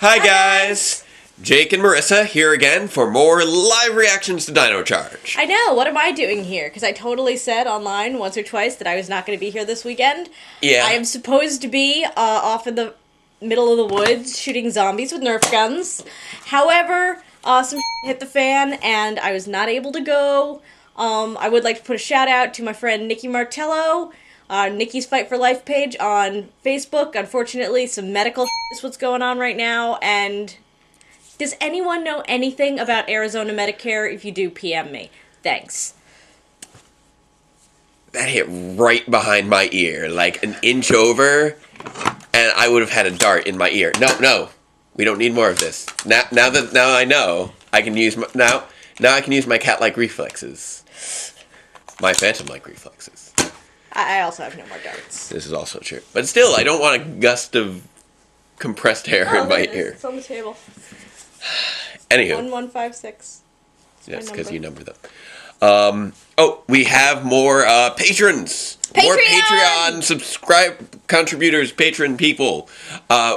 Hi guys! Jake and Marissa here again for more live reactions to Dino Charge. I know, what am I doing here? Because I totally said online once or twice that I was not going to be here this weekend. Yeah. I am supposed to be off in the middle of the woods shooting zombies with Nerf guns. However, some hit the fan and I was not able to go. I would like to put a shout out to my friend Nikki Martello, Nikki's Fight for Life page on Facebook. Unfortunately, some medical is what's going on right now, and does anyone know anything about Arizona Medicare? If you do, PM me. Thanks. That hit right behind my ear, like an inch over, and I would have had a dart in my ear. No, we don't need more of this. Now I know, I can use now I can use my cat-like reflexes, my phantom-like reflexes. I also have no more darts. This is also true, but still, I don't want a gust of compressed air in my ear. It's on the table. Anywho. 1156. Yes, because you number them. We have more patrons. Patreon! More Patreon contributors, patron people.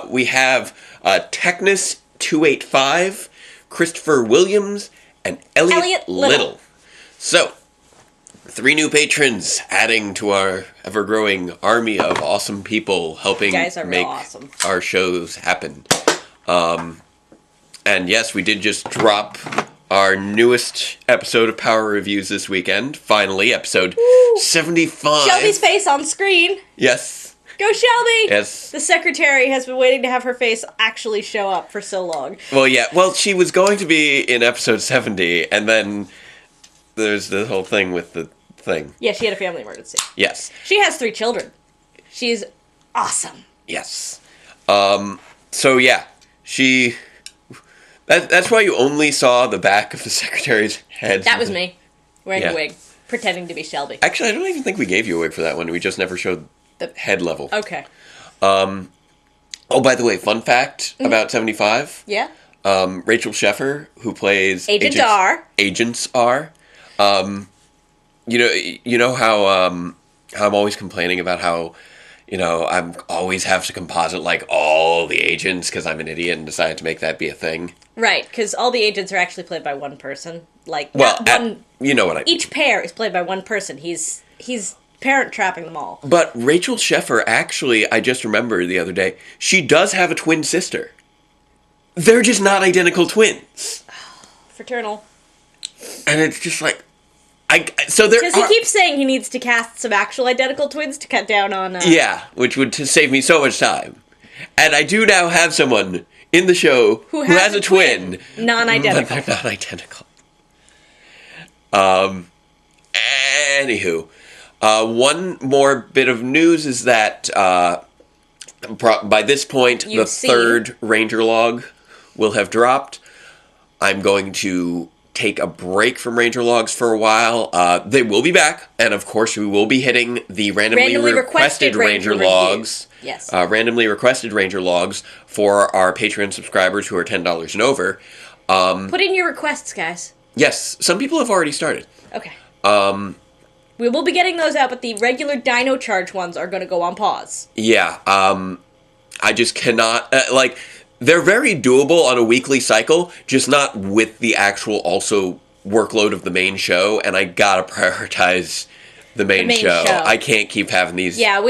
We have Technus285, Christopher Williams, and Elliot Little. So, 3 new patrons adding to our ever-growing army of awesome people helping make awesome. Our shows happen. And yes, we did just drop our newest episode of Power Reviews this weekend. Finally, episode 75. Shelby's face on screen. Yes. Go Shelby! Yes. The secretary has been waiting to have her face actually show up for so long. Well, yeah. Well, she was going to be in episode 70, and then there's the whole thing with the thing. Yeah, she had a family emergency. Yes. She has 3 children. She's awesome. Yes. So, yeah. That's why you only saw the back of the secretary's head. That was me, wearing a wig, pretending to be Shelby. Actually, I don't even think we gave you a wig for that one. We just never showed the head level. Okay. Oh, by the way, fun fact about 75. Yeah? Rachel Sheffer, who plays Agents R. You know how I'm always complaining about how, I'm always have to composite like all the agents because I'm an idiot and decided to make that be a thing. Right, because all the agents are actually played by one person. Like, you know what I mean. Each pair is played by one person. He's parent trapping them all. But Rachel Sheffer, actually, I just remembered the other day, she does have a twin sister. They're just not identical twins. Fraternal. And it's just like, because he keeps saying he needs to cast some actual identical twins to cut down on... Yeah, which would save me so much time. And I do now have someone in the show who has a twin. Non-identical. But they're not identical. Anywho, one more bit of news is that by this point, the 3rd Ranger log will have dropped. I'm going to take a break from Ranger logs for a while. They will be back, and of course we will be hitting the randomly requested Ranger logs. Yes. Randomly requested Ranger logs for our Patreon subscribers who are $10 and over. Put in your requests, guys. Yes, some people have already started. Okay. We will be getting those out, but the regular Dino Charge ones are going to go on pause. Yeah, I just cannot, they're very doable on a weekly cycle, just not with the actual also workload of the main show, and I gotta prioritize the main show. I can't keep having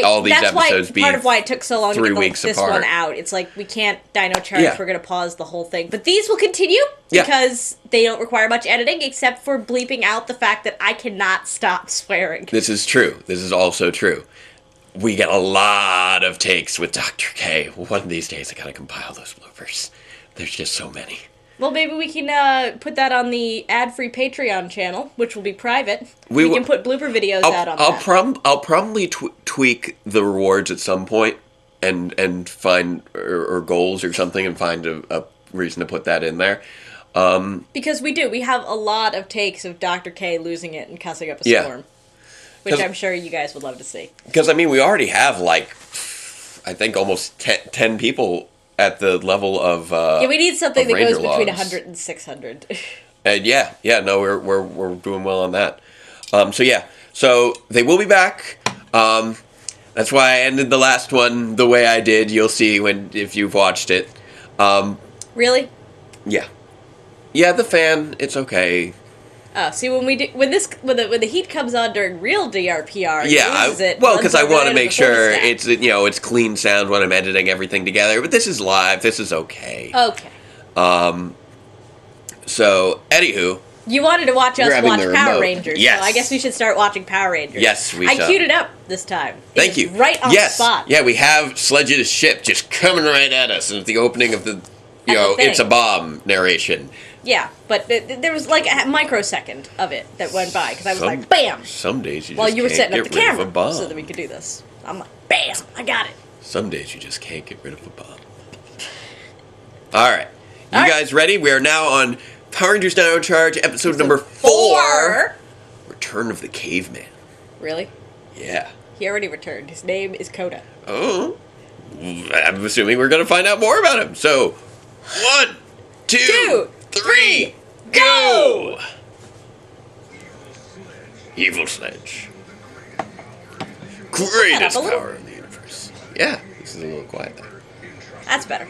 all these episodes be part of why it took so long to get this apart. one out. It's like, we can't Dino Charge, we're gonna pause the whole thing. But these will continue, because they don't require much editing, except for bleeping out the fact that I cannot stop swearing. This is true. This is also true. We get a lot of takes with Dr. K. One of these days I gotta compile those bloopers. There's just so many. Well, maybe we can put that on the ad-free Patreon channel, which will be private. We can put blooper videos out on that. I'll probably tweak the rewards at some point and find, or goals or something, and find a reason to put that in there. Because we have a lot of takes of Dr. K losing it and cussing up a storm. Which I'm sure you guys would love to see. Because, we already have, I think almost 10 people at the level of we need something that goes between logs. 100 and 600. And we're doing well on that. So they will be back. That's why I ended the last one the way I did. You'll see if you've watched it. Really? Yeah. Yeah, the fan, it's okay. Oh, see, when the heat comes on during real DRPR, Yeah, because I want to make sure it's clean sound when I'm editing everything together. But this is live. This is okay. Okay. So, anywho, you wanted to watch us watch Power Rangers, yes. So I guess we should start watching Power Rangers. Yes, we should. I queued it up this time. Thank you. Right on spot. Yeah, we have Sledge's ship just coming right at us at the opening of the, it's a bomb narration. Yeah, but there was like a microsecond of it that went by, because I was like, bam! Some days you while just you were can't setting get up the rid camera of a bomb. so that we could do this. I'm like, bam! I got it. Some days you just can't get rid of a bomb. All right. You guys ready? We are now on Power Rangers Dino Charge, episode number 4. Return of the Caveman. Really? Yeah. He already returned. His name is Coda. Oh. I'm assuming we're going to find out more about him. So, 1, 2, 3, go! Evil Sledge. Greatest power in the universe. Yeah, this is a little quiet there. That's better.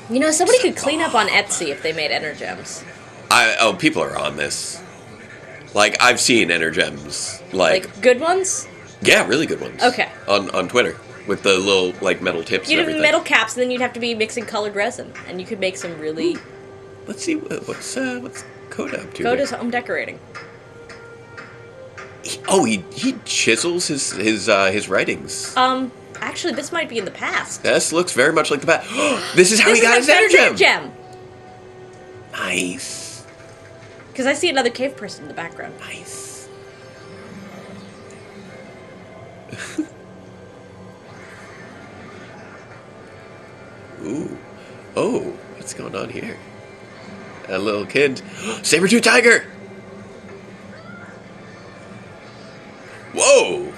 You know, somebody could clean up on Etsy if they made Energems. People are on this. Like, I've seen Energems. Like good ones? Yeah, really good ones. Okay. On Twitter. With the little, like, metal tips and everything. You'd have metal caps, and then you'd have to be mixing colored resin. And you could make some really... Let's see, what's Coda up to? Coda's home decorating. He chisels his writings. Actually, this might be in the past. This looks very much like the past. This is how he got his Energem. Nice. Because I see another cave person in the background. Nice. Ooh. Oh, what's going on here? A little kid. Saber-tooth tiger! Whoa!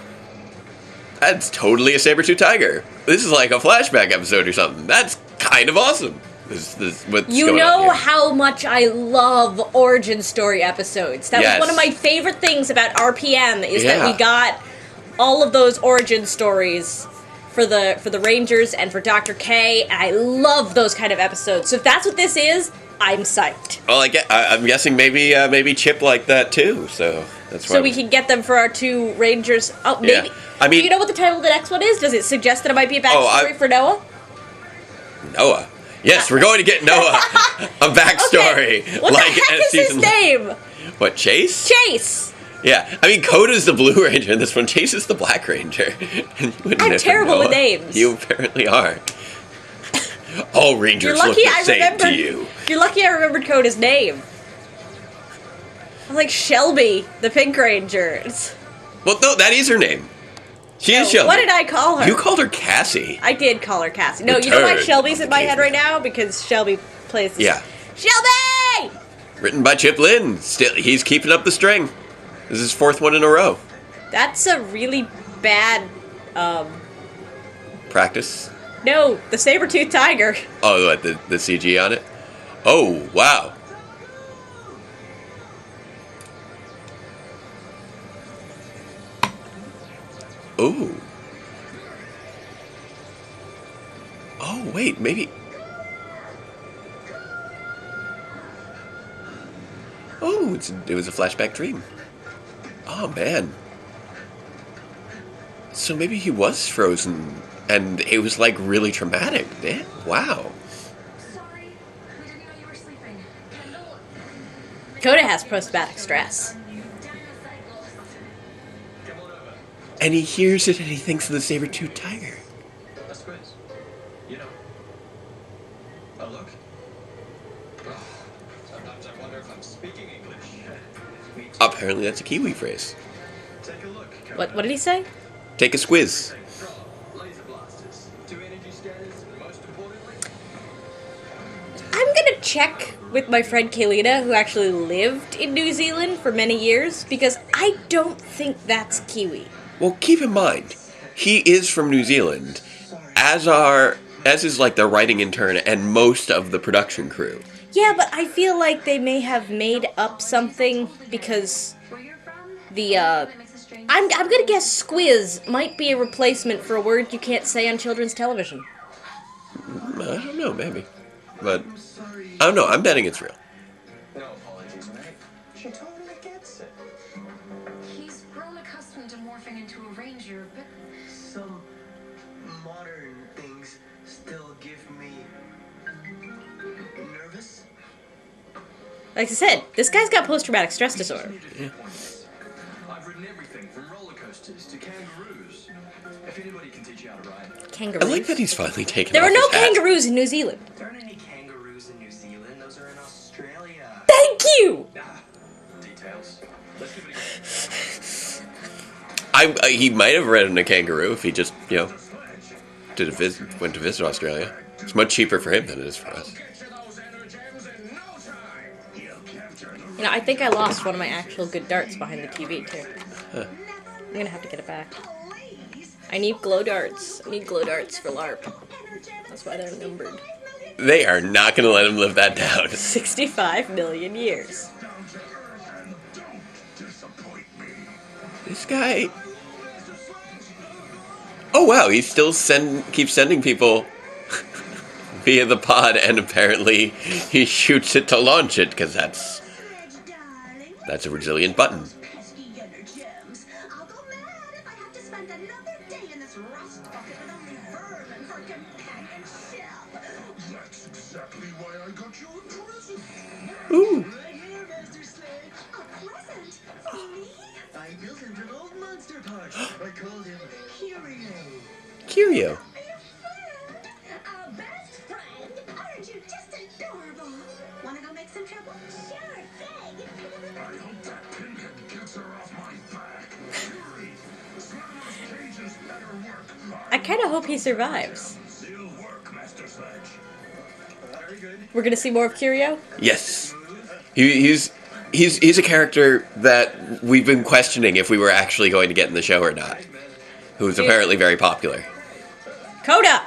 That's totally a saber-tooth tiger. This is like a flashback episode or something. That's kind of awesome. This what's going on here. How much I love origin story episodes. That was one of my favorite things about RPM is that we got all of those origin stories for the Rangers and for Dr. K. I love those kind of episodes. So if that's what this is, I'm psyched. Well, I'm guessing maybe Chip liked that too. So that's why. So we can get them for our 2 Rangers. Oh, maybe. Yeah. I mean, do you know what the title of the next one is? Does it suggest that it might be a backstory for Noah? Noah. Yes, we're going to get Noah a backstory. Okay. What the heck is his name? What, Chase? Chase. Yeah, I mean, Coda's the Blue Ranger in this one. Chase is the Black Ranger. I'm terrible with names. You apparently are. All Rangers look the same to you. You're lucky I remembered Coda's name. I'm like Shelby, the Pink Ranger. Well, no, that is her name. She is Shelby. What did I call her? You called her Cassie. I did call her Cassie. No, you know why Shelby's in my head right now? Because Shelby plays this. Yeah. Shelby! Written by Chip Lynn. Still, he's keeping up the string. This is his 4th one in a row. That's a really bad, Practice? No, the saber-tooth tiger. Oh, what, the CG on it? Oh, wow. Ooh. Oh, wait, maybe... Oh, it was a flashback dream. Oh, man. So maybe he was frozen, and it was, like, really traumatic. Yeah, wow. Sorry, we didn't know you were sleeping. Coda has post-traumatic stress. And he hears it, and he thinks of the saber-tooth tiger. That's great. You know. Oh, look. Oh, sometimes I wonder if I'm speaking English. Apparently that's a Kiwi phrase. Take a look. What did he say? Take a squiz. Laser blasters. 2 energy scanners, and most importantly... I'm gonna check with my friend Kaylina, who actually lived in New Zealand for many years, because I don't think that's Kiwi. Well, keep in mind, he is from New Zealand, as is like the writing intern and most of the production crew. Yeah, but I feel like they may have made up something because the I'm gonna guess squiz might be a replacement for a word you can't say on children's television. I don't know, maybe. But, I don't know, I'm betting it's real. No apologies, Meg. She totally gets it. He's grown accustomed to morphing into a ranger, but Some modern things still give me nervous. Like I said, this guy's got post-traumatic stress disorder. I've ridden everything from roller coasters to kangaroos. If anybody can teach you how to ride. I Kangaroos? like that he's finally taken There off are no his hat. kangaroos in New Zealand. There aren't any kangaroos in New Zealand. Those are in Australia. Thank you! Details. Let's give it a go. He might have ridden a kangaroo if he just, went to visit Australia. It's much cheaper for him than it is for us. You know, I think I lost one of my actual good darts behind the TV, too. Huh. I'm gonna have to get it back. I need glow darts. I need glow darts for LARP. That's why they're numbered. They are not going to let him live that down. 65 million years. This guy... Oh wow, he still keeps sending people via the pod, and apparently he shoots it to launch it, because that's a resilient button. I'll go mad if I have to spend another day in this rust bucket with only vermin for companionship. That's exactly why I got you a present. Ooh. Right here, Master Sledge. A present for me? I built him from old monster parts. I called him Curio. Curio. A best friend? Aren't you just adorable? Wanna go make some trouble? Sure thing. I hope that pinhead gets her off my back. Fury, Slammer's cages better work. I kind of hope he survives. Still work, Master Sledge. Very good. We're gonna see more of Curio? Yes. He's a character that we've been questioning if we were actually going to get in the show or not. Who's apparently very popular. Coda!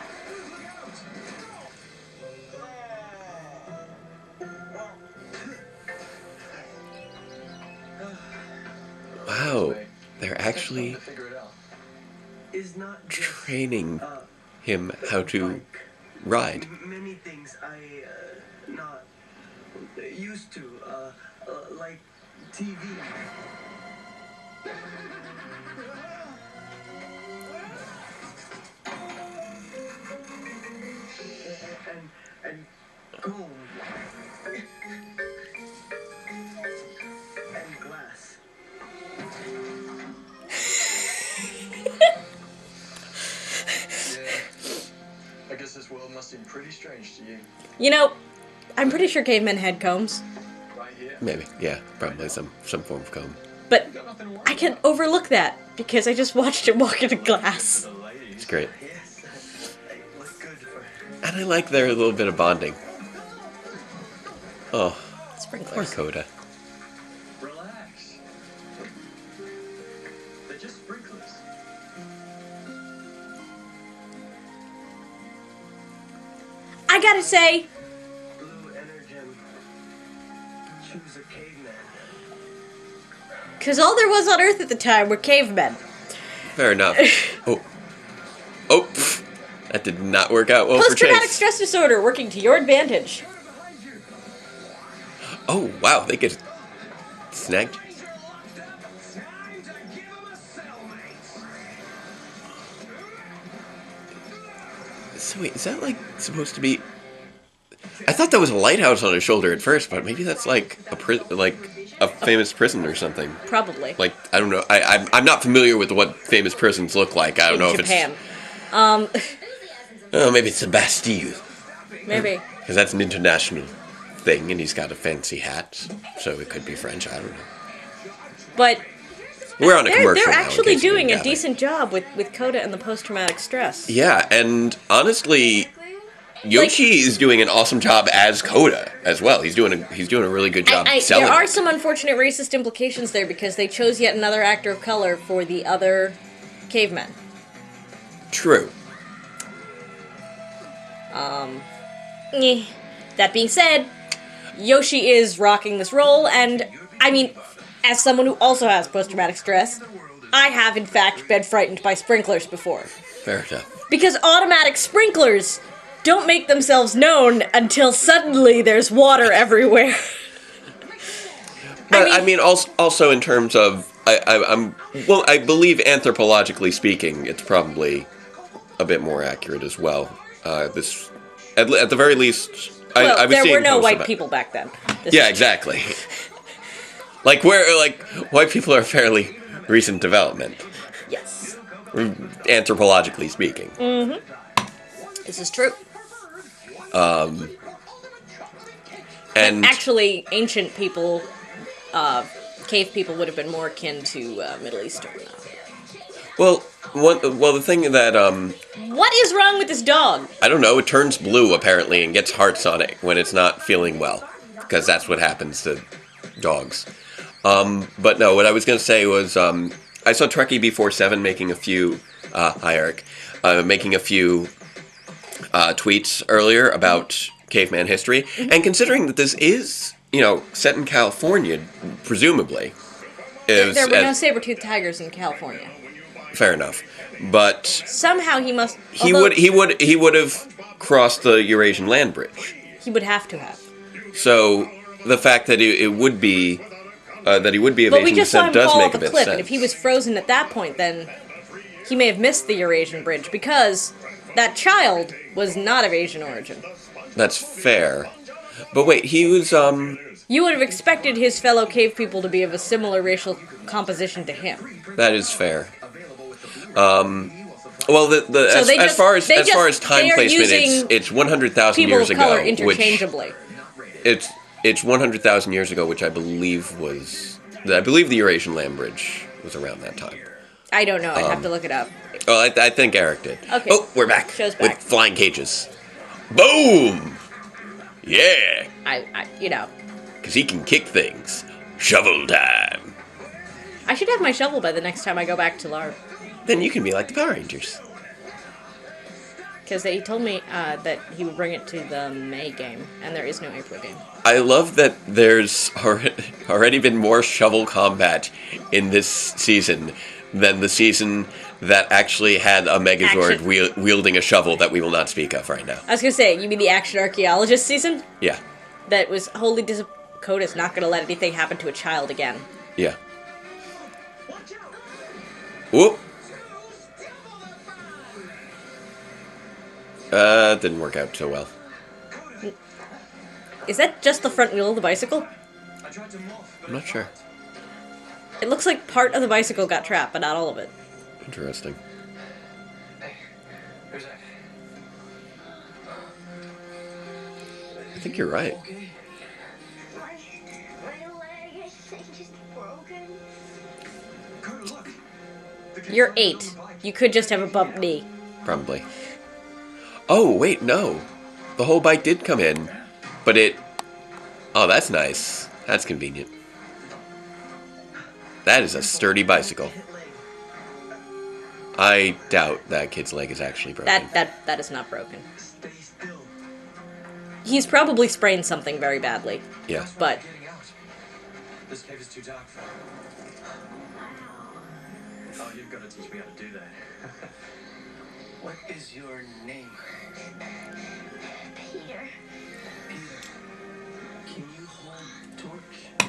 Wow. They're actually Figure it out. Is not just, training him how to ride. many things I not used to like TV. And comb and glass. I guess this world must seem pretty strange to you. You know, I'm pretty sure cavemen had combs, Right here. Maybe, yeah, probably some form of comb. but Got nothing to worry I can overlook that because I just watched him walk in a glass. about. The ladies. It's great. Yes, I look good for. And I like their little bit of bonding. Oh, poor Sprinklers. Coda. Relax. They're just sprinklers. I gotta say, Blue Energem. Choose a caveman. because all there was on Earth at the time were cavemen. Fair enough. Oh, pff, that did not work out well for Post-traumatic Chase. stress disorder working to your advantage. Oh wow, they get snagged. Time to give him a cellmate. So wait, is that like supposed to be? I thought that was a lighthouse on his shoulder at first, but maybe that's like a famous prison or something. Probably. Like I don't know. I'm not familiar with what famous prisons look like. I don't know in if Japan. it's. Oh, maybe it's the Bastille Maybe. because that's an international thing, and he's got a fancy hat, so it could be French. I don't know. But We're on a commercial. they're now, in actually case you doing didn't a gather. decent job with Coda and the post-traumatic stress. Yeah, and honestly, Yoshi is doing an awesome job as Coda as well. He's doing a really good job selling. There are it. some unfortunate racist implications there because they chose yet another actor of color for the other cavemen. True. That being said, Yoshi is rocking this role, and I mean, as someone who also has post-traumatic stress, I have, in fact, been frightened by sprinklers before. Fair enough. Because automatic sprinklers don't make themselves known until suddenly there's water everywhere. But I mean, also in terms of, I believe anthropologically speaking, it's probably a bit more accurate as well. At the very least, Well, I was there seeing were no posts white about- people back then. Yeah, exactly. Like white people are fairly recent development, Yes. anthropologically speaking. This is true. And Actually, ancient people, cave people would have been more akin to Middle Eastern. well, the thing that What is wrong with this dog? I don't know, it turns blue apparently and gets hearts on it when it's not feeling well, because that's what happens to dogs. But no, what I was going to say was I saw Trekkie B47 making a few hi Eric, making a few tweets earlier about caveman history, and considering that this is set in California, presumably, There were no saber-toothed tigers in California. fair enough, but Somehow he must. he although would have crossed the Eurasian land bridge. He would have to have. So the fact that it would be that he would be of But we Asian just saw descent him does fall make off a a bit cliff, sense. and if he was frozen at that point, then he may have missed the Eurasian bridge because that child was not of Asian origin. That's fair. But wait, he was You would have expected his fellow cave people to be of a similar racial composition to him. that is fair. Well, So they as just- far as they time are placement, using it's 100,000 People years of color ago, which interchangeably. it's 100,000 years ago, which I believe the Eurasian land bridge was around that time. I don't know. I'd have to look it up. Oh, I think Eric did. Okay. Oh, we're back. Show's With back. flying cages. Boom! Yeah! Because he can kick things. Shovel time. I should have my shovel by the next time I go back to LARP. Then you can be like the Power Rangers. Because he told me that he would bring it to the May game, and there is no April game. I love that there's already been more shovel combat in this season than the season that actually had a Megazord wielding a shovel that we will not speak of right now. I was going to say, you mean the Action Archaeologist season? Yeah. That was wholly Dakota's not going to let anything happen to a child again. Yeah. Whoop. Didn't work out so well. Is that just the front wheel of the bicycle? I'm not sure. It looks like part of the bicycle got trapped, but not all of it. Interesting. Hey, who's that? I think you're right. Okay. My leg is just broken. Carter, look. You're 8. You could just have a bump knee. Probably. Oh, wait, no. The whole bike did come in, but it... Oh, that's nice. That's convenient. That is a sturdy bicycle. I doubt that kid's leg is actually broken. That is not broken. He's probably sprained something very badly, Yeah. but Getting out. This cave is too dark for. Oh, you've got to teach me how to do that. What is your name? Peter. Can you hold torch?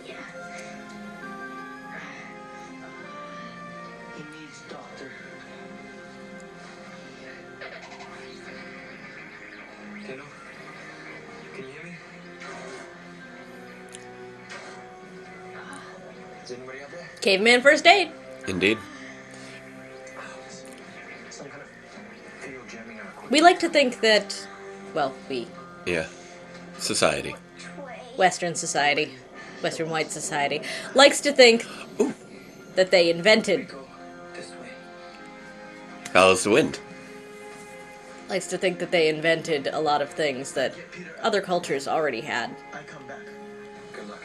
Yeah. He needs doctor. Hello? Can you hear me? Is anybody out there? Caveman first aid. Indeed. Some kind of field jamming on equipment. We like to think that, well, we, Yeah. Society. Western society, Western white society, likes to think that they invented, Go this way. Follows the wind. likes to think that they invented a lot of things that other cultures already had. I come back. Good luck.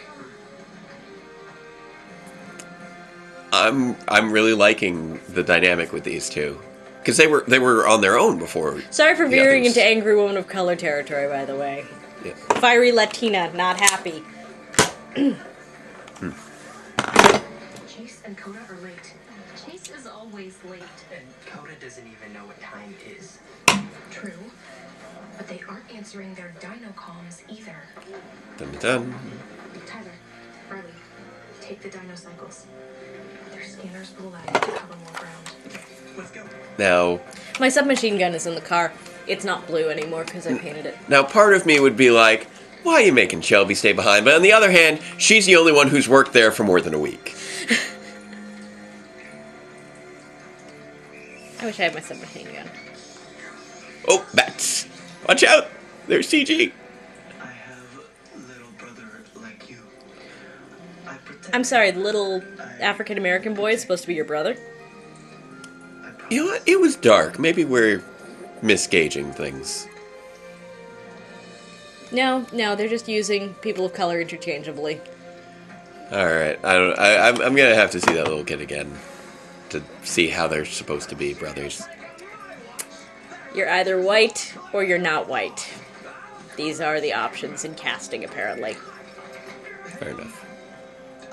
I'm really liking the dynamic with these two. Because they were on their own before. Sorry for the veering others. into angry woman of color territory, by the way. Yeah. Fiery Latina, not happy. and Coda are late. Chase is always late. And Coda doesn't even know what time is. True. But they aren't answering their dino comms either. Dun dun. Tyler, Riley, take the dino cycles. Their scanners will allow you to cover more ground. Let's go. Now, My submachine gun is in the car. It's not blue anymore because I painted it. now, part of me would be like, why are you making Shelby stay behind? But on the other hand, she's the only one who's worked there for more than a week. I wish I had my submachine gun. Oh, bats. Watch out. There's CG. I have a little brother like you. I protect I'm sorry, the little African American boy is supposed to be your brother? I promise. You know what? It was dark. Maybe we're misgauging things. No, they're just using people of color interchangeably. Alright. I'm gonna have to see that little kid again to see how they're supposed to be brothers. You're either white or you're not white. These are the options in casting, apparently. Fair enough.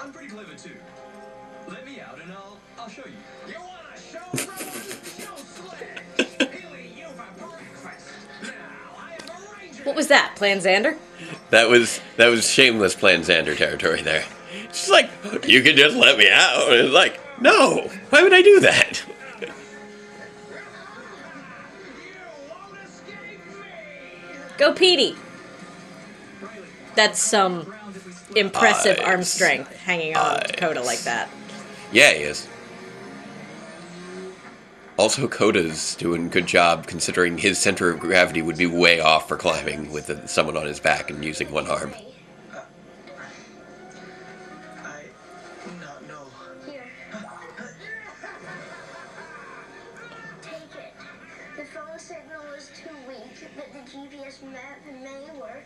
I'm pretty clever too. Let me out and I'll show you. You want a show, brother? Show slick. He'll eat you for breakfast. Now I have a ranger. What was that, Plan Xander? That was shameless Planxander territory there. She's like, you can just let me out. And it's like, no. Why would I do that? You won't escape me. Go, Petey! Riley, That's some round if we split. impressive Eyes. arm strength hanging on to Coda Eyes. like that. Yeah, he is. Also, Coda's doing a good job considering his center of gravity would be way off for climbing with someone on his back and using one arm. I not know. Here. Take it. The phone signal is too weak, but the GPS map may work.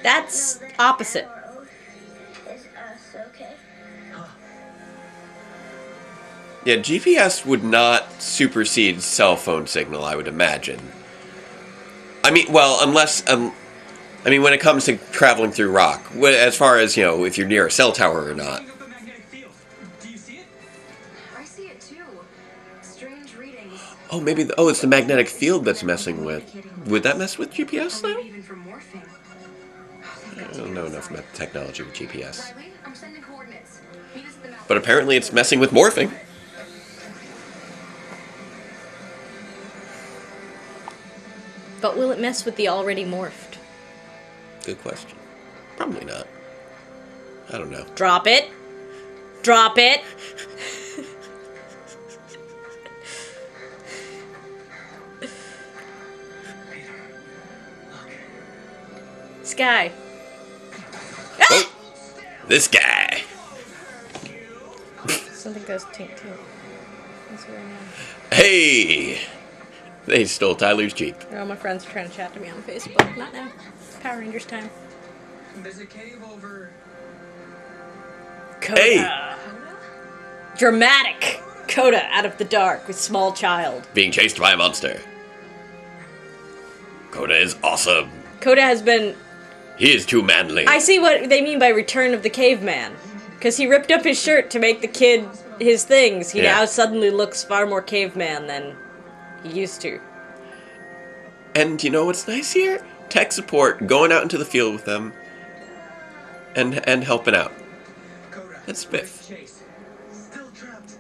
That's Know that opposite. arrow is us, okay? Yeah, GPS would not supersede cell phone signal, I would imagine. I mean, well, unless, when it comes to traveling through rock, as far as, if you're near a cell tower or not. Picking up the magnetic field. Do you see it? I see it too. Strange readings. Oh, maybe, it's the magnetic field that's messing with. Would that mess with GPS, Or though? maybe even from morphing. I don't know enough about technology with GPS. Riley, I'm sending coordinates. Meet us at the mountain. But apparently it's messing with morphing. But will it mess with the already morphed? Good question. Probably not. I don't know. Drop it. Drop it. Sky. Oh, this guy. Something goes tink tink. That's very nice. Hey! They stole Tyler's Jeep. All my friends are trying to chat to me on Facebook. Not now. Power Rangers time. There's a cave over. Coda. Hey! Dramatic. Coda out of the dark with small child. Being chased by a monster. Coda is awesome. Coda has been... He is too manly. I see what they mean by Return of the Caveman. Because he ripped up his shirt to make the kid his things. He Yeah. now suddenly looks far more caveman than he used to. And you know what's nice here? Tech support, going out into the field with them. And helping out. Coda. That's Biff. Chase. Still trapped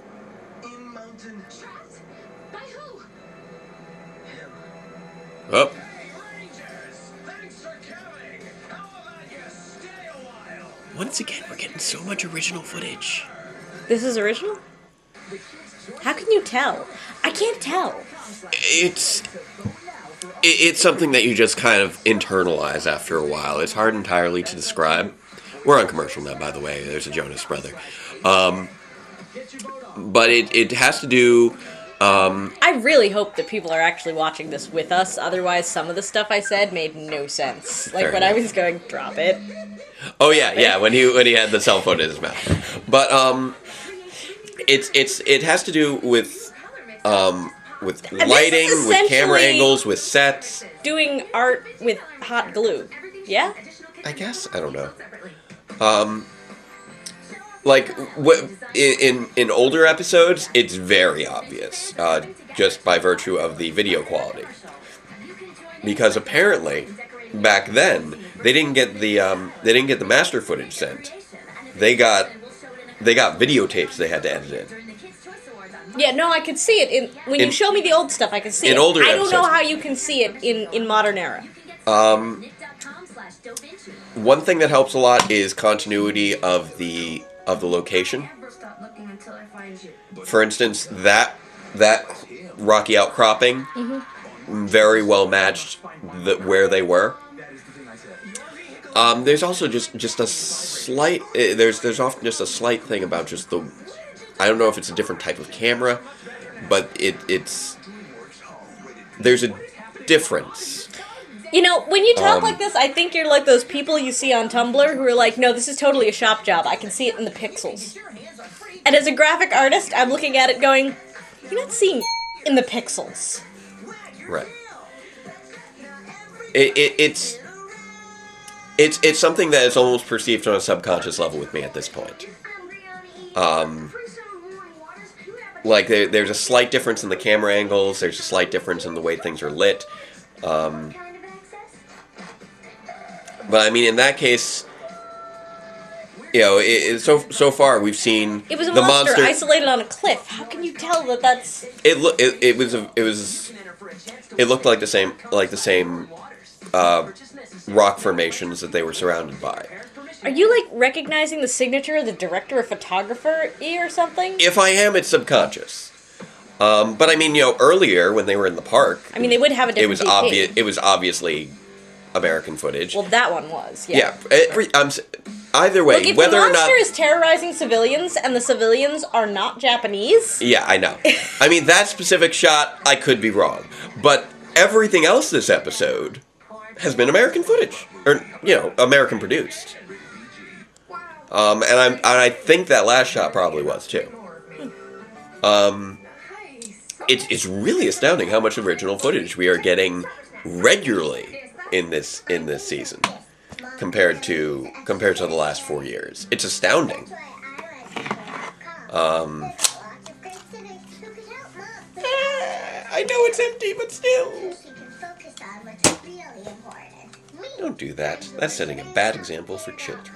in mountain. Trapped? By who? Him. Oh, Hey, Rangers! Thanks for coming! How about you stay a while? once again, we're getting so much original footage. This is original? How can you tell? I can't tell. It's something that you just kind of internalize after a while. It's hard entirely to describe. We're on commercial now, by the way. There's a Jonas brother. But it has to do... I really hope that people are actually watching this with us. Otherwise, some of the stuff I said made no sense. Like Fair when I enough. was going, drop it. Oh yeah, when he had the cell phone in his mouth. But it has to do with lighting, with camera essentially- angles, with sets. Doing art with hot glue. Yeah? I guess, I don't know. like in older episodes, it's very obvious, just by virtue of the video quality. Because apparently, back then, they didn't get the master footage sent. They got videotapes they had to edit in. Yeah, no, I could see it when you show me the old stuff. I can see it. Older I don't know episodes. how you can see it in modern era. One thing that helps a lot is continuity of the location. For instance, that rocky outcropping very well matched where they were. There's also just a slight there's often just a slight thing about just the, I don't know if it's a different type of camera, but there's a difference. You know, when you talk like this, I think you're like those people you see on Tumblr who are like, no, this is totally a shop job. I can see it in the pixels. And as a graphic artist, I'm looking at it going, you're not seeing in the pixels. Right. It's something that is almost perceived on a subconscious level with me at this point. Like there's a slight difference in the camera angles. There's a slight difference in the way things are lit. But I mean, in that case, you know, so far we've seen It was a the monster isolated on a cliff. How can you tell that that's... It looked like the same rock formations that they were surrounded by. Are you, like, recognizing the signature of the director or photographer or something? If I am, it's subconscious. But I mean, you know, earlier when they were in the park, I mean, they would have a different it was DP. obvious. It was obviously American footage. Well, that one was, yeah. Yeah. Either way, Look, if whether the or monster not is terrorizing civilians and the civilians are not Japanese... Yeah, I know. I mean, that specific shot, I could be wrong. But everything else this episode has been American footage. Or, you know, American produced. And I think that last shot probably was, too. It's really astounding how much original footage we are getting regularly in this season. Compared to the last 4 years. It's astounding. I know it's empty, but still. Don't do that. That's setting a bad example for children.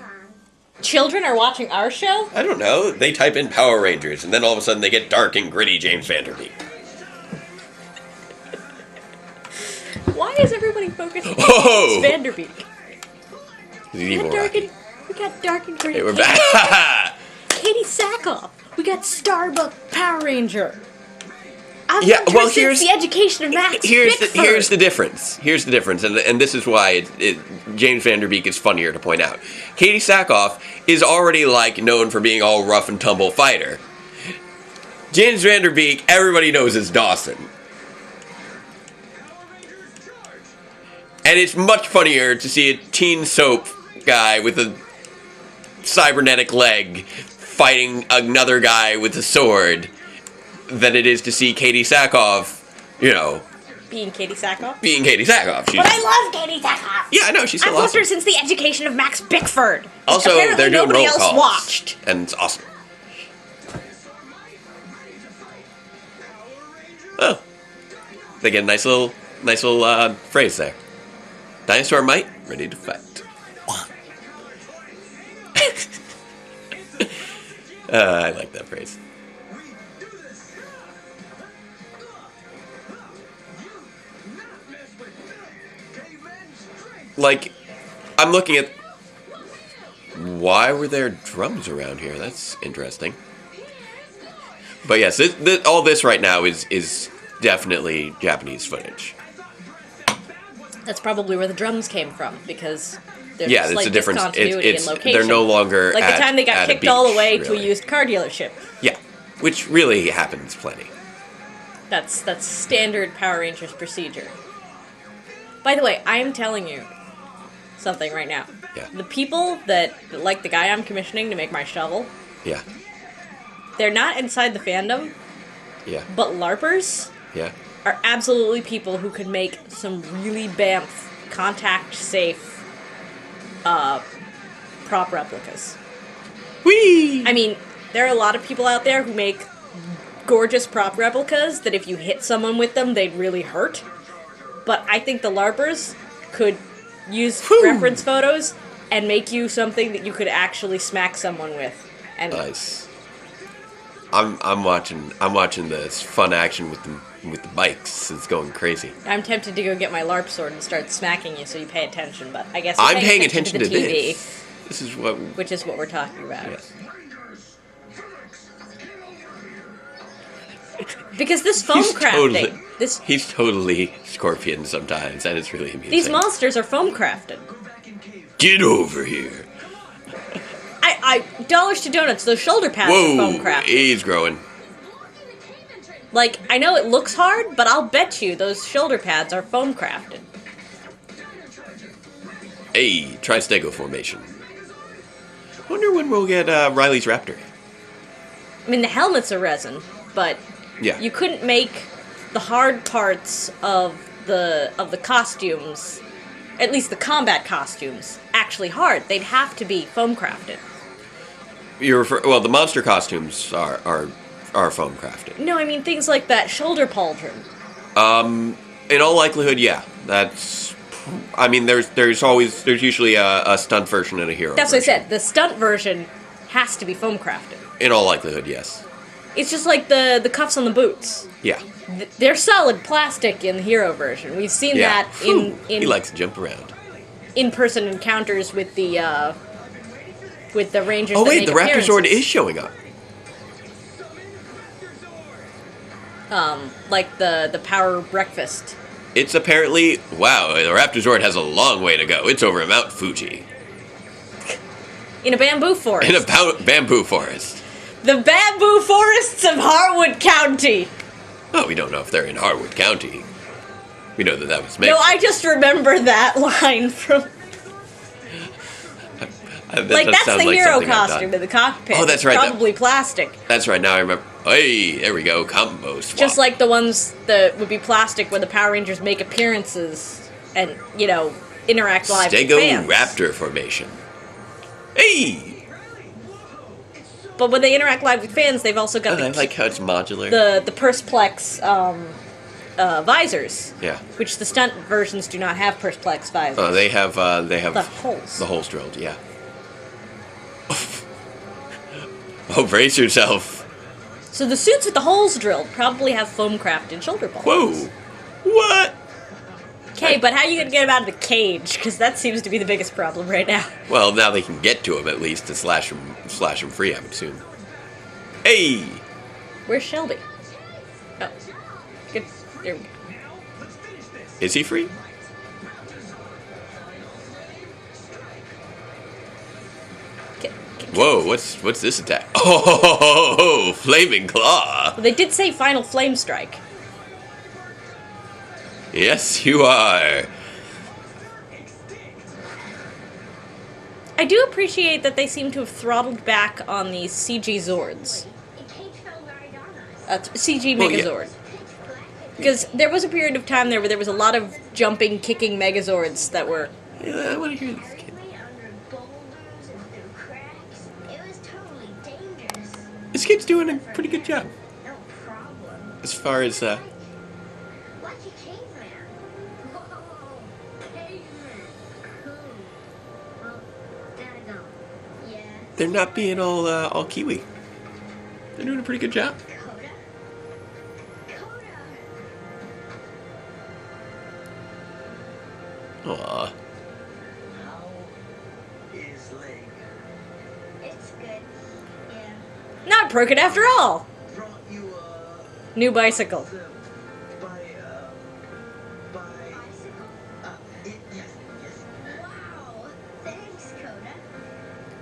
Children are watching our show? I don't know. They type in Power Rangers, and then all of a sudden they get dark and gritty James Vanderbeek. Why is everybody focused on Oh! James Vanderbeek? We We got dark and gritty. Hey, we're back. Katie Sackhoff. We got Starbuck Power Ranger. I've Yeah, loved her well, since the education of Max here's Bickford. the difference. Here's the difference, and this is why James Vanderbeek is funnier to point out. Katie Sackhoff is already like known for being all rough and tumble fighter. James Vanderbeek, everybody knows as Dawson. And it's much funnier to see a teen soap guy with a cybernetic leg fighting another guy with a sword than it is to see Katie Sackhoff, you know... Being Katie Sackhoff? Being Katie Sackhoff. But I love Katie Sackhoff! Yeah, I know, she's so I've loved awesome. her since the education of Max Bickford. Also, Apparently they're doing nobody roll else calls. watched. And it's awesome. Oh. They get a nice little phrase there. Dinosaur might, ready to fight. I like that phrase. Like, I'm looking at... Why were there drums around here? That's interesting. But yes, all this right now is definitely Japanese footage. That's probably where the drums came from, because there's Yeah, a there's slight a difference. discontinuity in location. They're no longer like at, the time they got at a kicked all the beach, way to a really. used car dealership. Yeah, which really happens plenty. That's standard Power Rangers procedure. By the way, I am telling you something right now. Yeah. The people that like the guy I'm commissioning to make my shovel, Yeah, they're not inside the fandom, yeah, but LARPers yeah. are absolutely people who could make some really BAMF contact safe prop replicas. Whee! I mean, there are a lot of people out there who make gorgeous prop replicas that if you hit someone with them, they'd really hurt. But I think the LARPers could use reference photos and make you something that you could actually smack someone with. And Nice. I'm watching this fun action with the bikes. It's going crazy. I'm tempted to go get my LARP sword and start smacking you so you pay attention, but I guess I'm you're paying attention the to TV, this. This is what. which is what we're talking about. Yes. Because this foam crafting, He's totally Scorpion sometimes, and it's really amusing. these monsters are foam crafted. Get over here! Dollars to donuts, those shoulder pads are foam Whoa! crafted. He's growing. Like, I know it looks hard, but I'll bet you those shoulder pads are foam crafted. Hey, Tri-Stego formation. Wonder when we'll get Riley's Raptor. I mean, the helmets are resin, but Yeah. you couldn't make the hard parts of the costumes, at least the combat costumes, actually hard. They'd have to be foam crafted. Well, the monster costumes are foam crafted. No, I mean things like that shoulder pauldron. In all likelihood, yeah. That's. I mean, there's usually a stunt version and a hero. That's what I version. said. The stunt version has to be foam crafted. In all likelihood, yes. It's just like the cuffs on the boots. Yeah. They're solid plastic in the hero version. We've seen Yeah. that in He likes to jump around. in-person encounters with the Rangers. Oh that wait, make the Raptor Zord appearances. is showing up. Like the Power Breakfast. It's apparently wow. The Raptor Zord has a long way to go. It's over Mount Fuji In a bamboo forest. in a bamboo forest. The bamboo forests of Harwood County. Oh, we don't know if they're in Harwood County. We know that was made. No, I just remember that line from. Like, that's the hero costume in the cockpit. Oh, that's It's right, Probably plastic. That's right. Now I remember. Hey, there we go. Combo swap. Just like the ones that would be plastic when the Power Rangers make appearances and, interact live with Stego fans. Raptor formation. Hey! But when they interact live with fans, they've also got I like how it's modular. the Perspex visors. Yeah. Which the stunt versions do not have Perspex visors. Oh, they have The holes. The holes drilled, yeah. Oh, brace yourself. So the suits with the holes drilled probably have foam crafted shoulder balls. Whoa. What? Okay, but how are you going to get him out of the cage? Because that seems to be the biggest problem right now. Well, now they can get to him at least to slash him free, I would assume. Hey! Where's Shelby? Oh. Good. There we go. Is he free? Whoa, what's this attack? Oh, Flaming Claw! Well, they did say Final Flame Strike. Yes, you are. I do appreciate that they seem to have throttled back on these CG Zords. CG Well, yeah. Megazord. Because there was a period of time there where there was a lot of jumping, kicking Megazords that were... Yeah, I want to hear this kid. This kid's doing a pretty good job. No problem. As far as, Like a caveman. Whoa, caveman. Cool. Well, daggone. Yeah. they're not being all Kiwi. They're doing a pretty good job. Coda? Coda. Aw. How is leg? It's good. Yeah. Not broken after all! Brought you New bicycle. by Bicycle. yes. Wow. Thanks, Coda.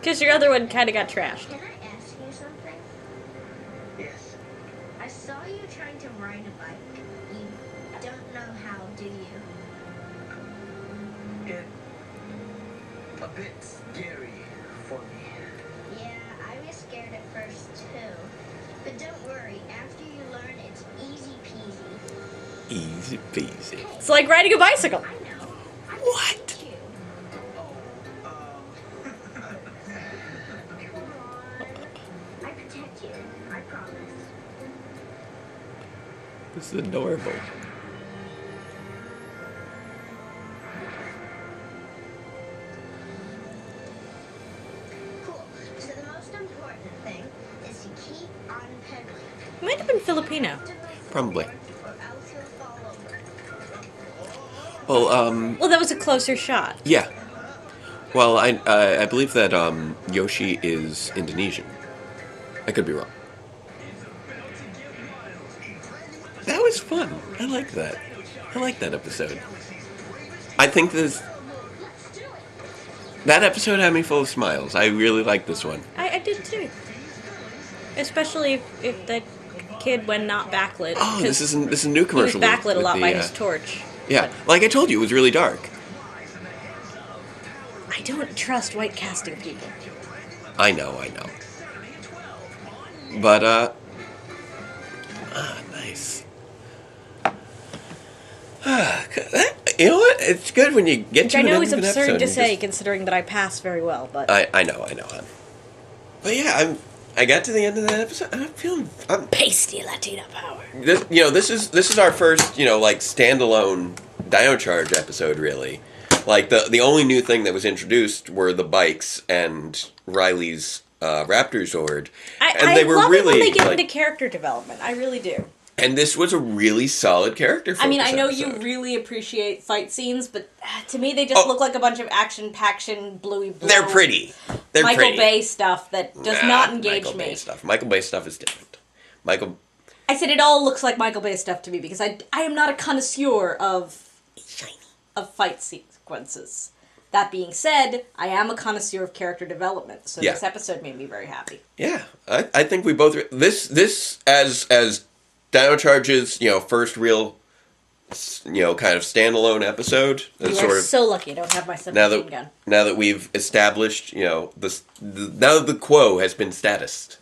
Because your other one kind of got trashed. Can I ask you something? Yes. I saw you trying to ride a bike. You don't know how, do you? It a bit scary for me. Yeah, I was scared at first too. But don't worry, after you learn, it's easy peasy. Easy peasy. It's like riding a bicycle. I know. What? Cute. This is adorable. Cool. So the most important thing is to keep on pedaling. He might have been Filipino. Probably. Or else he'll fall over. Well, Well, that was a closer shot. yeah. Well, I believe that Yoshi is Indonesian. I could be wrong. That was fun. I like that. I like that episode. I think that episode had me full of smiles. I really liked this one. I did too. Especially if the kid when not backlit. Oh, this is a new He was commercial. backlit a with lot the, by his torch. Yeah, like I told you, it was really dark. I don't trust white casting people. I know. But, nice. You know what? It's good when you get Which to I an know end is of an absurd episode to and say, just- considering that I pass very well, but... I know, hon. But yeah, I got to the end of that episode, and I'm Pasty Latina power. this is our first, like, standalone Dino Charge episode, really. Like, the only new thing that was introduced were the bikes and Riley's Raptor Zord. And I they were love really, it when they get like, into character development. I really do. and this was a really solid character focus I mean, I know episode. you really appreciate fight scenes, but to me they just look like a bunch of action-paction, bluey blow. They're pretty. They're Michael pretty. Bay stuff that does not engage Michael me. Bay stuff. Michael Bay stuff is different. I said it all looks like Michael Bay stuff to me because I am not a connoisseur of fight sequences. That being said, I am a connoisseur of character development, so Yeah. this episode made me very happy. Yeah, I think we both this as Dino Charge's first real kind of standalone episode. You Sort are of so lucky I don't have my now submachine gun. that we've established now that the quo has been statused.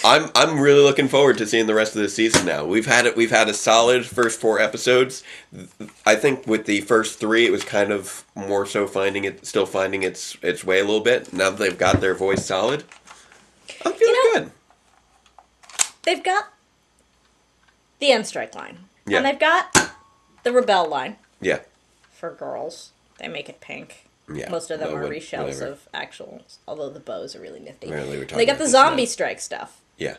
I'm really looking forward to seeing the rest of the season now. We've had a solid first 4 episodes. I think with the first 3 it was kind of more so finding its way a little bit. Now that they've got their voice solid, I'm feeling good. They've got the end strike line. Yeah. And they've got the rebel line Yeah. for girls. They make it pink. Yeah. Most of them Well, are reshells whatever. of actuals, although the bows are really nifty. Apparently we're And talking they got about the this zombie now. strike stuff. Yeah.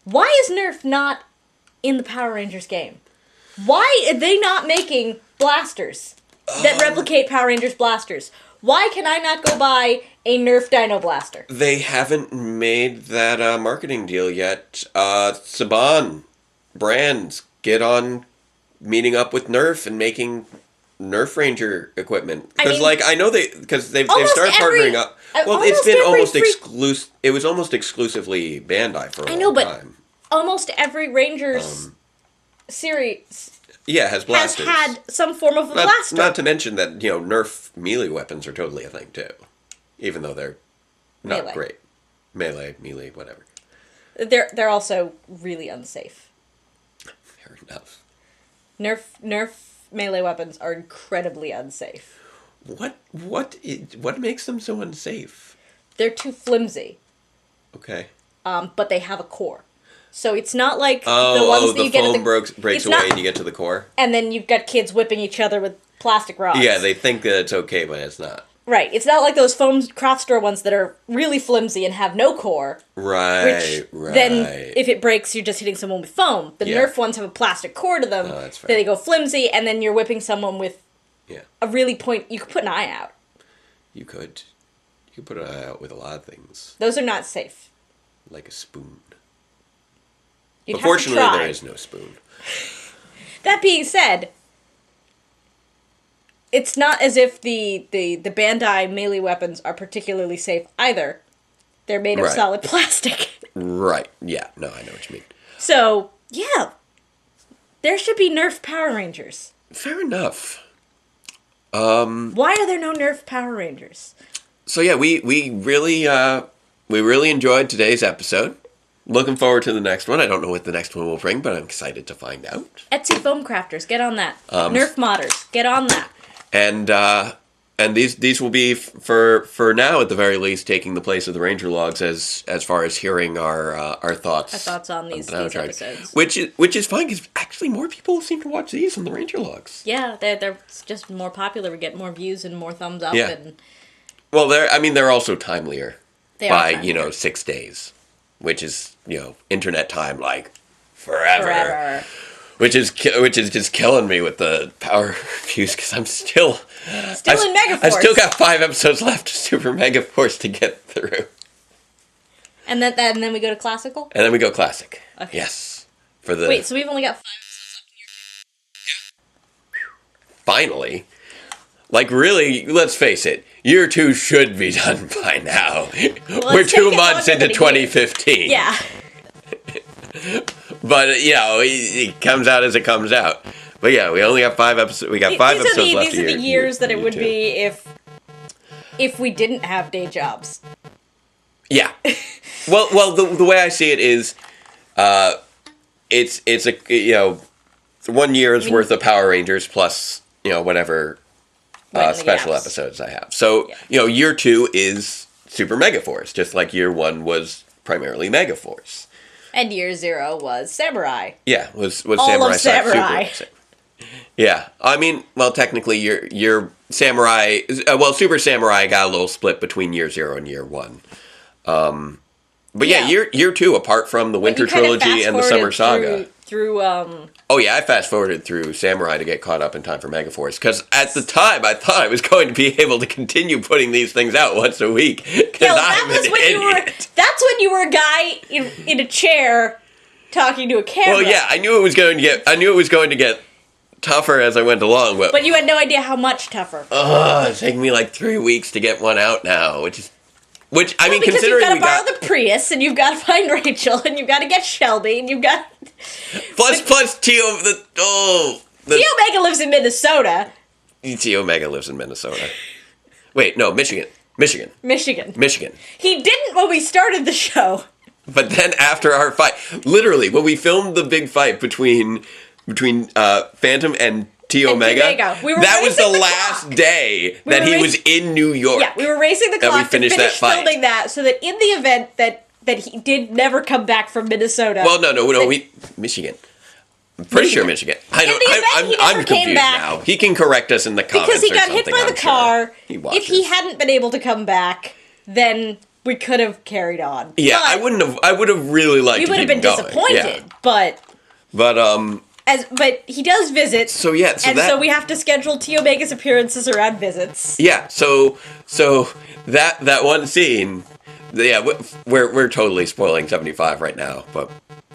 Why is Nerf not in the Power Rangers game? Why are they not making blasters that replicate Power Rangers blasters? Why can I not go buy a Nerf Dino Blaster? They haven't made that marketing deal yet. Saban brands get on meeting up with Nerf and making Nerf Ranger equipment. I Because mean, I know they've started almost every- partnering up. Well, almost it's been every almost free- exclusive. It was almost exclusively Bandai for a long but time. almost every Rangers series Yeah, it has has blasters. had some form of a blaster. Not to mention that Nerf melee weapons are totally a thing too, even though they're not Melee. great. Melee, whatever. They're also really unsafe. Fair enough. Nerf melee weapons are incredibly unsafe. What makes them so unsafe? They're too flimsy, Okay. but they have a core. So it's not like the Oh, ones that the you get at foam breaks it's away not- and you get to the core. and then you've got kids whipping each other with plastic rods. Yeah, they think that it's okay, but it's not. Right. It's not like those foam craft store ones that are really flimsy and have no core. Right, Which then, if it breaks, you're just hitting someone with foam. The Yeah. Nerf ones have a plastic core to them. Oh, that's fair. Then they go flimsy, and then you're whipping someone with Yeah, a really point. You could put an eye out. you could put an eye out with a lot of things, Those are not safe. like a spoon. You'd But have to fortunately, try. there is no spoon. That being said, it's not as if the Bandai melee weapons are particularly safe either. They're made of Right. solid plastic. Right. Yeah. No, I know what you mean. So, yeah. There should be Nerf Power Rangers. Fair enough. Why are there no Nerf Power Rangers? So yeah, we really enjoyed today's episode. Looking forward to the next one. I don't know what the next one will bring, but I'm excited to find out. Etsy foam crafters, get on that. Nerf modders, get on that. And And these will be for now at the very least taking the place of the Ranger Logs as far as hearing our thoughts. Our thoughts on these episodes. Which is fine because actually more people seem to watch these than the Ranger Logs. Yeah, they're just more popular. We get more views and more thumbs up. Yeah. And well, they're also timelier by timelier. 6 days, which is internet time like forever. Which is just killing me with the power reviews because I'm still in Megaforce. I still got 5 episodes left of Super Megaforce to get through. And then we go to classical? And then we go classic. Okay. Yes. Wait, so we've only got 5 episodes left in year 2? Finally. Like, really, let's face it, year 2 should be done by now. Well, we're 2 months into 2015. Yeah. But, it comes out as it comes out. But yeah, we only have 5 episodes. We got 5 episodes left. These are the years that it would be if we didn't have day jobs. Yeah. Well, the way I see it is, it's a 1 year's worth of Power Rangers plus whatever special episodes I have. So year 2 is Super Megaforce, just like year 1 was primarily Megaforce. And year 0 was Samurai. Yeah, was All Samurai. of Samurai. Super. Yeah, I mean, well, technically, your Samurai, Super Samurai got a little split between year 0 and year 1. But yeah, year 2, apart from the Winter Trilogy and the Summer Saga. Oh yeah, I fast forwarded through Samurai to get caught up in time for Megaforce because at the time I thought I was going to be able to continue putting these things out once a week. That's when you were a guy in a chair talking to a camera. Well, yeah, I knew it was going to get tougher as I went along, but you had no idea how much tougher. It's taking me like 3 weeks to get one out now, which I mean, because considering you've got to borrow the Prius, and you've got to find Rachel, and you've got to get Shelby, and you've got plus T Omega lives in Minnesota. T Omega lives in Minnesota. Wait, no, Michigan. He didn't when we started the show. But then after our fight, literally when we filmed the big fight between Phantom and T Omega, that was the last day that he was in New York. Yeah, we were racing the clock to finish filming that, so that in the event that he did never come back from Minnesota. Well, no, Michigan. I'm pretty sure Michigan. I'm confused now. He can correct us in the comments. Because he got hit by the car. Sure. If he hadn't been able to come back, then we could have carried on. Yeah, I would have really liked. We would have been disappointed, yeah. but he does visit. So yeah, so we have to schedule T Omega's appearances around visits. Yeah, so that one scene, yeah, we're totally spoiling 75 right now, but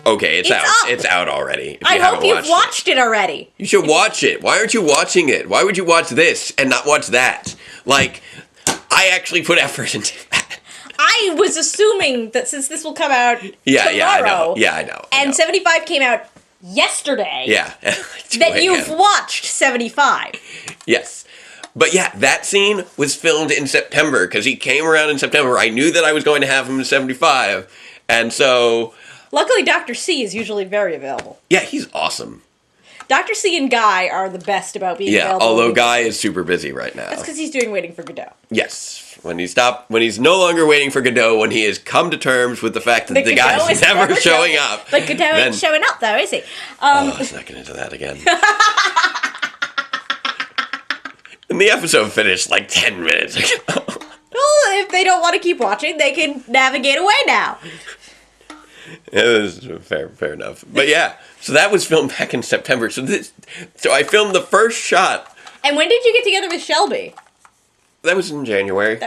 okay, it's out. Up. It's out already. I hope you've watched it already. You should watch it. Why aren't you watching it? Why would you watch this and not watch that? Like, I actually put effort into that. I was assuming that since this will come out tomorrow. Yeah, I know. And 75 came out yesterday. Yeah. that you've watched 75. Yes. But yeah, that scene was filmed in September because he came around in September. I knew that I was going to have him in 75. And so... Luckily, Dr. C is usually very available. Yeah, he's awesome. Dr. C and Guy are the best about being available. Yeah, although Guy is super busy right now. That's because he's doing Waiting for Godot. Yes. When he's no longer waiting for Godot, when he has come to terms with the fact that the guy is never showing up. But Godot ain't showing up, though, is he? Let's not get into that again. And the episode finished like 10 minutes ago. Well, if they don't want to keep watching, they can navigate away now. It was fair enough. But yeah, so that was filmed back in September. So I filmed the first shot. And when did you get together with Shelby? That was in January.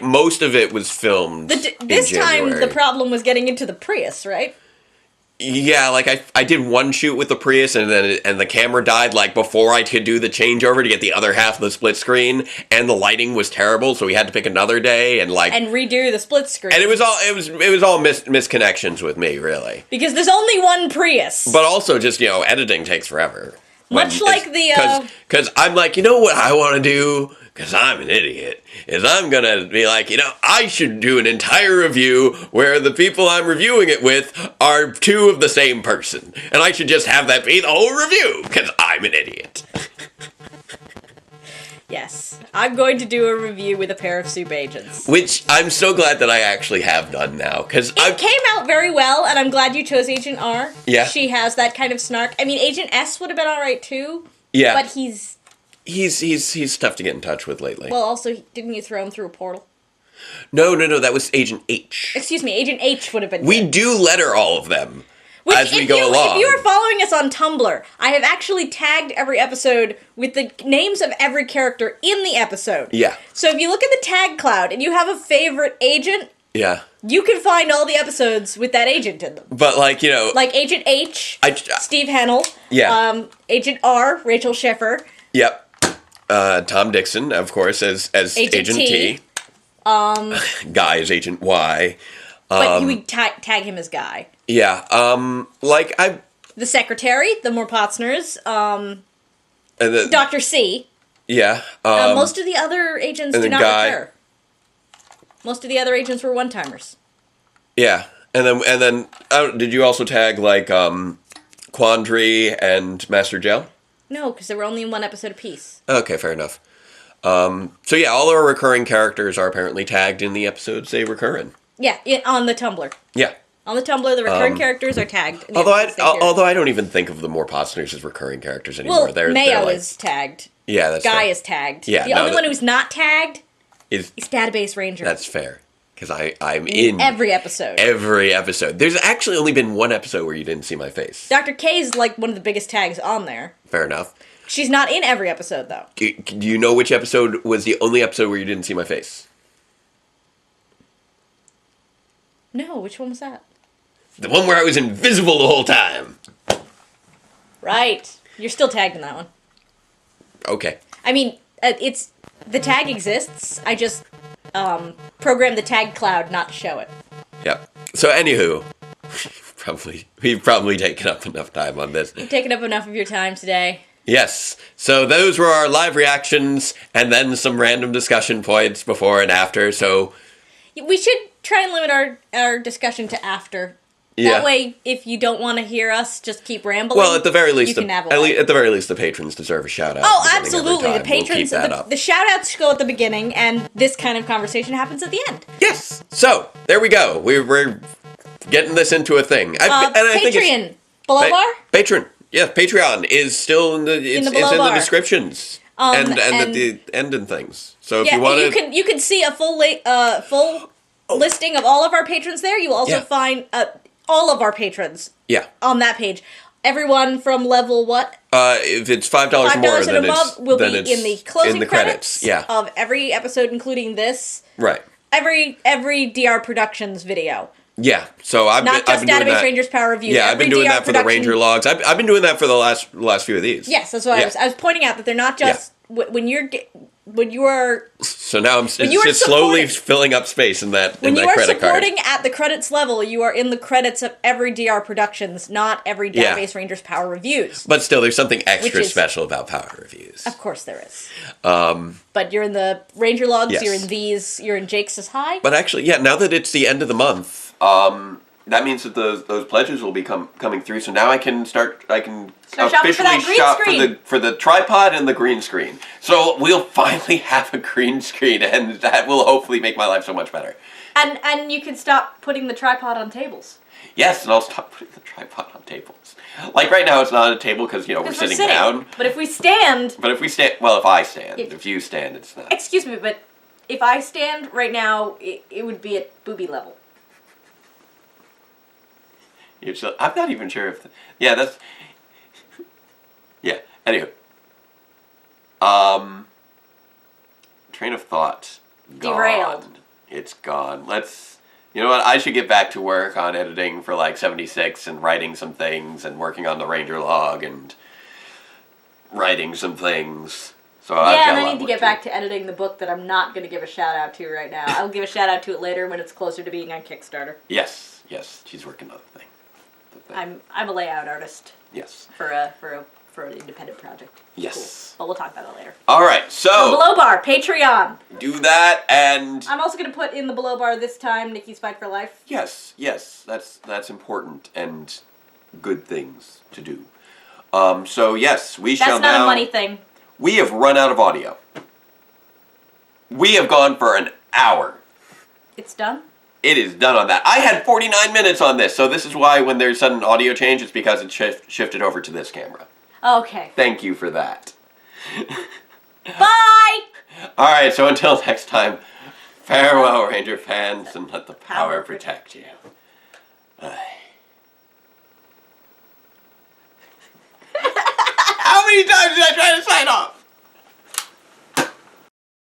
Most of it was filmed this time, the problem was getting into the Prius, right? Yeah, like I did one shoot with the Prius and the camera died like before I could do the changeover to get the other half of the split screen, and the lighting was terrible, so we had to pick another day and redo the split screen. And it was all misconnections with me, really. Because there's only one Prius. But also just, editing takes forever. Much like because I'm like, you know what I want to do? Because I'm an idiot, is I'm going to be like, I should do an entire review where the people I'm reviewing it with are two of the same person. And I should just have that be the whole review, because I'm an idiot. Yes. I'm going to do a review with a pair of soup agents. Which I'm so glad that I actually have done now, because It came out very well, and I'm glad you chose Agent R. Yeah. She has that kind of snark. I mean, Agent S would have been alright too. Yeah. But he's tough to get in touch with lately. well. Also, didn't you throw him through a portal? No, that was Agent H. Excuse me, Agent H would have been. We good. do letter all of them Which, as we go along. If you are following us on Tumblr, I have actually tagged every episode with the names of every character in the episode. Yeah. So if you look at the tag cloud and you have a favorite agent, Yeah. you can find all the episodes with that agent in them. But, like, you know... Like Agent H, Steve Hennel. Yeah. Agent R, Rachel Schiffer. Yep. Tom Dixon, of course, as Agent T. Guy is Agent Y. But you would tag him as Guy. Yeah. The secretary, the Morpotsners, Dr. C. Yeah. Most of the other agents and do the not Guy. recur. Most of the other agents were one-timers. Yeah. And then did you also tag, like, Quandary and Master Gel? No, because they were only in one episode apiece. Okay, fair enough. So yeah, all our recurring characters are apparently tagged in the episodes they recur in. Yeah, on the Tumblr. Yeah. On the Tumblr, the recurring characters are tagged. In the Although episodes they appear in. although I don't even think of the Morpotsners as recurring characters anymore. Well, they're Mayo like, is tagged. Yeah, that's Guy fair. is tagged. Yeah, the no, only one who's not tagged is Database Ranger. that's fair because I'm in every episode. Every episode. There's actually only been one episode where you didn't see my face. Dr. K is like one of the biggest tags on there. Fair enough. She's not in every episode though. Do you know which episode was the only episode where you didn't see my face? No, which one was that? The one where I was invisible the whole time. Right. You're still tagged in that one. Okay. I mean, it's the tag exists. I just programmed the tag cloud not to show it. Yep. So anywho, we've probably taken up enough time on this. We've taken up enough of your time today. Yes. So those were our live reactions and then some random discussion points before and after. So We should try and limit our discussion to after. yeah. That way, if you don't want to hear us just keep rambling, Well, at the very least, you can have a laugh. at the very least, the patrons deserve a shout out. Oh, absolutely. The patrons, We'll keep that up. the shout outs go at the beginning, and this kind of conversation happens at the end. Yes. So there we go. We're getting this into a thing. I think Patreon. Below bar? Patron. Yeah, Patreon is still in the below it's in the bar. descriptions and at the end and things. So if you want to, you can see a full listing of all of our patrons there. You will also Yeah. find all of our patrons yeah. on that page. Everyone from level what? If it's $5 or more, $5 and then above will then be it's in the closing credits. Yeah. of every episode, including this. Right. Every DR Productions video. Yeah. So I've Not been just doing Database that. Rangers Power Reviews. Yeah, I've been Every doing DR that for the production- Ranger logs. I've been doing that for the last few of these. Yes, that's what Yeah. I was pointing out that they're not just when you are So now you are it's slowly supporting- filling up space in that when in you that are credit card. supporting at the credits level, you are in the credits of every DR Productions, not every Yeah. Database Rangers Power Reviews. But still, there's something extra Which is- special about Power Reviews. Of course there is. But you're in the Ranger logs. Yes. You're in these. You're in Jake Says Hi. But actually, yeah, now that it's the end of the month, that means that those pledges will be coming through. So now I can Start shopping for officially that green shop screen. for the tripod and the green screen. So we'll finally have a green screen, and that will hopefully make my life so much better. And you can stop putting the tripod on tables. Yes, and I'll stop putting the tripod on tables. Like right now, it's not on a table because we're sitting down. But if we stand, But if we stand, well, if I stand, Yeah. if you stand, it's not. excuse me, but if I stand right now, it would be at booby level. I'm not even sure if. Yeah, that's. Yeah. Anywho. Train of thought. Gone. Derailed. It's gone. You know what? I should get back to work on editing for like 76 and writing some things and working on the Ranger log and writing some things. So I've got And a I lot need to more get back to editing the book that I'm not going to give a shout out to right now. I'll give a shout out to it later when it's closer to being on Kickstarter. Yes. She's working on the thing. I'm a layout artist Yes. for an independent project. Yes. Cool. But we'll talk about that later. All right. So Below bar, Patreon. do that and. I'm also going to put in the below bar this time Nikki's Fight for Life. Yes, that's important and good things to do. So yes, we shall That's not now. a money thing. We have run out of audio. We have gone for an hour. It's done? It is done on that. I had 49 minutes on this, so this is why when there's sudden audio change, it's because it shifted over to this camera. Okay. Thank you for that. Bye! Alright, so until next time, farewell, Ranger fans, and let the power protect you. Bye. How many times did I try to sign off?